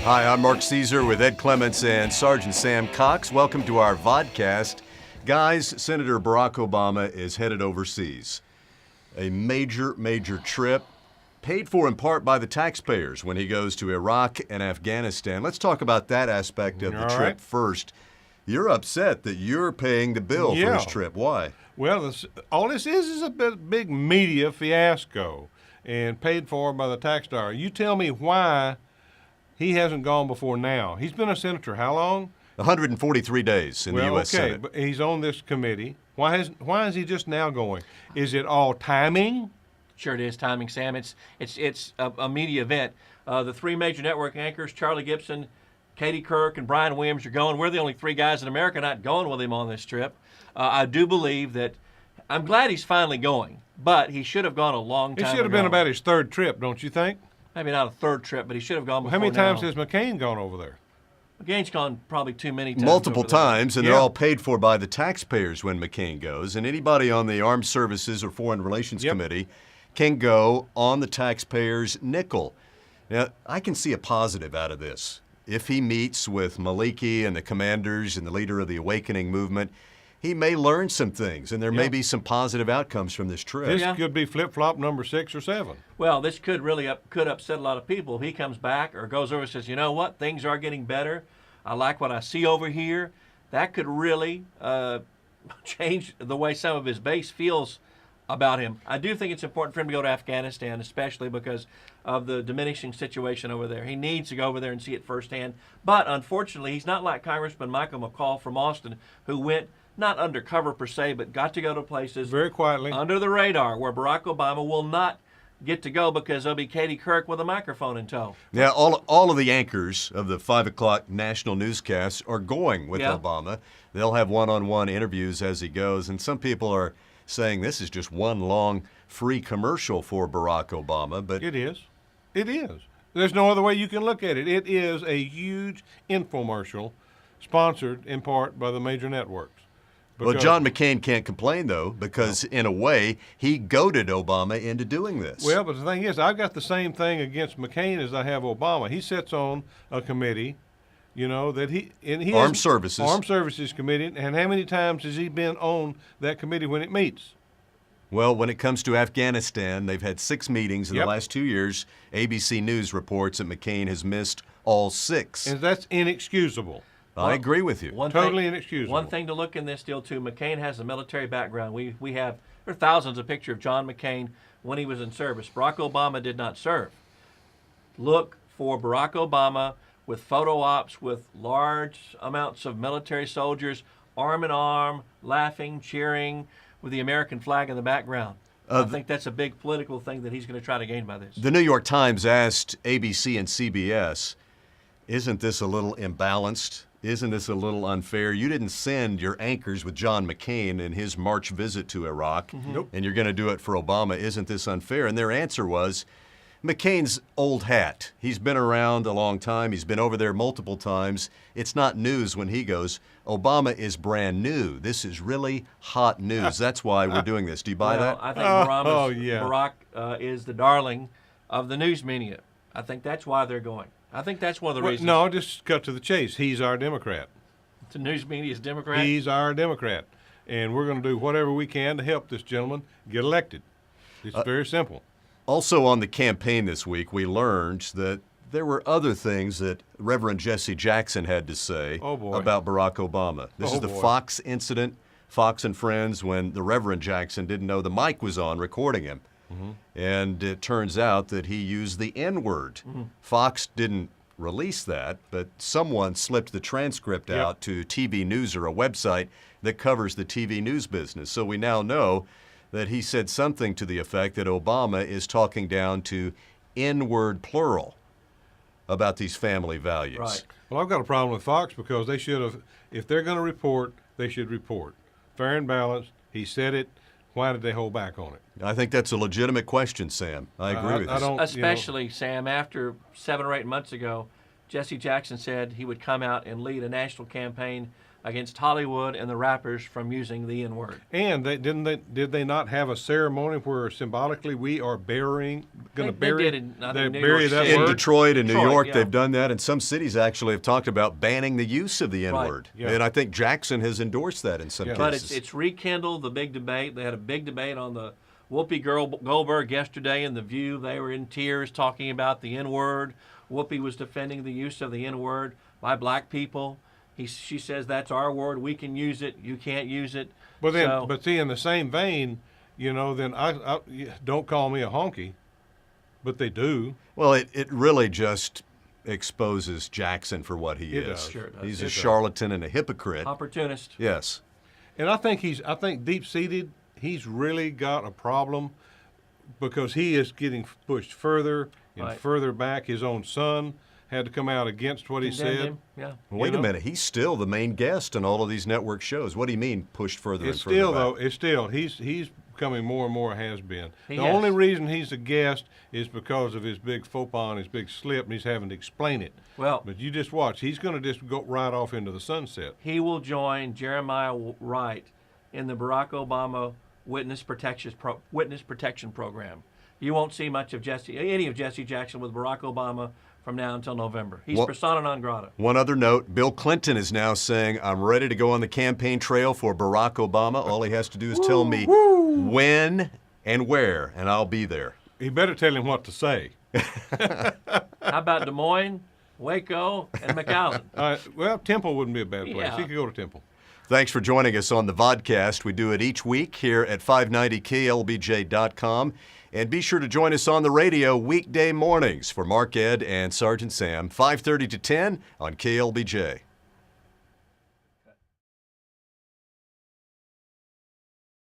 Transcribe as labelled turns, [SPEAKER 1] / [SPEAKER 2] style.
[SPEAKER 1] Hi, I'm Mark Caesar with Ed Clements and Sergeant Sam Cox. Welcome to our vodcast. Guys, Senator Barack Obama is headed overseas. A major trip, paid for in part by the taxpayers when he goes to Iraq and Afghanistan. Let's talk about that aspect of the trip first. You're upset that you're paying the bill for his trip. Why?
[SPEAKER 2] Well, all this is a big media fiasco and paid for by the tax dollar. You tell me why he hasn't gone before now. He's been a senator how long?
[SPEAKER 1] 143 days in the U.S. Senate.
[SPEAKER 2] But he's on this committee. Why is he just now going? Is it all timing?
[SPEAKER 3] Sure it is timing, Sam. It's a media event. The three major network anchors, Charlie Gibson, Katie Kirk, and Brian Williams, are going. We're the only three guys in America not going with him on this trip. I do believe that I'm glad he's finally going, but he should have gone a long time ago.
[SPEAKER 2] It should have been about his third trip, don't you think?
[SPEAKER 3] Maybe not a third trip, but he should have gone before
[SPEAKER 2] How many
[SPEAKER 3] now.
[SPEAKER 2] times has McCain gone over there?
[SPEAKER 3] McCain's gone probably too many times.
[SPEAKER 1] Multiple times, and they're
[SPEAKER 2] Yeah.
[SPEAKER 1] all paid for by the taxpayers when McCain goes. And anybody on the Armed Services or Foreign Relations Committee can go on the taxpayers' nickel. Now, I can see a positive out of this. If he meets with Maliki and the commanders and the leader of the Awakening movement, he may learn some things, and there may be some positive outcomes from this trip.
[SPEAKER 2] This could be flip-flop number 6 or 7.
[SPEAKER 3] Well, this could really could upset a lot of people. If he comes back or goes over and says, you know what, things are getting better. I like what I see over here. That could really change the way some of his base feels about him. I do think it's important for him to go to Afghanistan, especially because of the diminishing situation over there. He needs to go over there and see it firsthand. But unfortunately, he's not like Congressman Michael McCall from Austin, who went not undercover per se, but got to go to places
[SPEAKER 2] Very quietly.
[SPEAKER 3] under the radar where Barack Obama will not get to go because there'll be Katie Kirk with a microphone in tow.
[SPEAKER 1] Yeah, all of the anchors of the 5 o'clock national newscasts are going with Obama. They'll have one-on-one interviews as he goes, and some people are saying this is just one long free commercial for Barack Obama. But
[SPEAKER 2] It is. It is. There's no other way you can look at it. It is a huge infomercial sponsored in part by the major networks.
[SPEAKER 1] Well, John McCain can't complain, though, because in a way, he goaded Obama into doing this.
[SPEAKER 2] Well, but the thing is, I've got the same thing against McCain as I have Obama. He sits on a committee, that he
[SPEAKER 1] Armed Services
[SPEAKER 2] Committee, and how many times has he been on that committee when it meets?
[SPEAKER 1] Well, when it comes to Afghanistan, they've had 6 meetings in the last 2 years. ABC News reports that McCain has missed all 6.
[SPEAKER 2] And that's inexcusable.
[SPEAKER 1] I agree with you.
[SPEAKER 2] Totally inexcusable.
[SPEAKER 3] One thing to look in this deal, too, McCain has a military background. There are thousands of pictures of John McCain when he was in service. Barack Obama did not serve. Look for Barack Obama with photo ops with large amounts of military soldiers, arm in arm, laughing, cheering, with the American flag in the background. I think that's a big political thing that he's going to try to gain by this.
[SPEAKER 1] The New York Times asked ABC and CBS, isn't this a little imbalanced? Isn't this a little unfair? You didn't send your anchors with John McCain in his March visit to Iraq, and you're going to do it for Obama. Isn't this unfair? And their answer was, McCain's old hat. He's been around a long time. He's been over there multiple times. It's not news when he goes. Obama is brand new. This is really hot news. That's why we're doing this. Do you buy that?
[SPEAKER 3] I think Barack is the darling of the news media. I think that's why they're going. I think that's one of the reasons.
[SPEAKER 2] No, just cut to the chase. He's our Democrat.
[SPEAKER 3] The news media is Democrat?
[SPEAKER 2] He's our Democrat. And we're going to do whatever we can to help this gentleman get elected. It's very simple.
[SPEAKER 1] Also on the campaign this week, we learned that there were other things that Reverend Jesse Jackson had to say about Barack Obama. This is the Fox incident, Fox and Friends, when the Reverend Jackson didn't know the mic was on recording him. And it turns out that he used the N-word. Fox didn't release that, but someone slipped the transcript out to TV News or a website that covers the TV news business. So we now know that he said something to the effect that Obama is talking down to N-word plural about these family values.
[SPEAKER 3] Right.
[SPEAKER 2] Well, I've got a problem with Fox because they should have, if they're going to report, they should report. Fair and balanced. He said it. Why did they hold back on it?
[SPEAKER 1] I think that's a legitimate question, Sam. I agree with you.
[SPEAKER 3] Especially, Sam, after 7 or 8 months ago, Jesse Jackson said he would come out and lead a national campaign against Hollywood and the rappers from using the N-word.
[SPEAKER 2] And did they not have a ceremony where symbolically we are bury
[SPEAKER 3] did in, I think, New
[SPEAKER 2] bury
[SPEAKER 3] York
[SPEAKER 2] that
[SPEAKER 3] City.
[SPEAKER 1] In
[SPEAKER 2] word?
[SPEAKER 1] Detroit and New
[SPEAKER 3] Detroit,
[SPEAKER 1] York,
[SPEAKER 3] yeah.
[SPEAKER 1] they've done that, and some cities actually have talked about banning the use of the N-word.
[SPEAKER 2] Yeah.
[SPEAKER 1] And I think Jackson has endorsed that in some
[SPEAKER 2] Yeah.
[SPEAKER 3] But
[SPEAKER 1] cases.
[SPEAKER 3] it's rekindled the big debate. They had a big debate on the Whoopi Goldberg yesterday in The View. They were in tears talking about the N-word. Whoopi was defending the use of the N-word by black people. She says that's our word. We can use it. You can't use it.
[SPEAKER 2] But then,
[SPEAKER 3] So-
[SPEAKER 2] but see, in the same vein, then I don't call me a honky, but they do.
[SPEAKER 1] Well, it really just exposes Jackson for what he
[SPEAKER 2] It
[SPEAKER 1] is.
[SPEAKER 2] does.
[SPEAKER 3] Sure it does.
[SPEAKER 1] He's
[SPEAKER 3] It
[SPEAKER 1] a
[SPEAKER 3] does.
[SPEAKER 1] charlatan and a hypocrite.
[SPEAKER 3] Opportunist.
[SPEAKER 1] Yes.
[SPEAKER 2] And I think deep-seated, he's really got a problem because he is getting pushed further and
[SPEAKER 3] Right.
[SPEAKER 2] further back. His own son had to come out against what he
[SPEAKER 3] Condemned
[SPEAKER 2] said.
[SPEAKER 3] him. Yeah.
[SPEAKER 1] Wait
[SPEAKER 2] know?
[SPEAKER 1] a minute. He's still the main guest in all of these network shows. What do you mean pushed further
[SPEAKER 2] It's
[SPEAKER 1] and further
[SPEAKER 2] still
[SPEAKER 1] back?
[SPEAKER 2] though. It's still he's becoming more and more has been.
[SPEAKER 3] He
[SPEAKER 2] The
[SPEAKER 3] has.
[SPEAKER 2] only reason he's a guest is because of his big faux pas and his big slip, and he's having to explain it.
[SPEAKER 3] Well,
[SPEAKER 2] But you just watch. He's going to just go right off into the sunset.
[SPEAKER 3] he will join Jeremiah Wright in the Barack Obama Witness Protection Program. You won't see much of any of Jesse Jackson with Barack Obama from now until November. He's
[SPEAKER 1] Well-
[SPEAKER 3] persona non grata.
[SPEAKER 1] One other note, Bill Clinton is now saying, I'm ready to go on the campaign trail for Barack Obama. All he has to do is tell me when and where, and I'll be there.
[SPEAKER 2] He better tell him what to say.
[SPEAKER 3] How about Des Moines, Waco, and McAllen?
[SPEAKER 2] Well, Temple wouldn't be a bad place.
[SPEAKER 3] Yeah.
[SPEAKER 2] He could go to Temple.
[SPEAKER 1] Thanks for joining us on the vodcast. We do it each week here at 590klbj.com. And be sure to join us on the radio weekday mornings for Mark Ed and Sergeant Sam, 5:30 to 10 on KLBJ.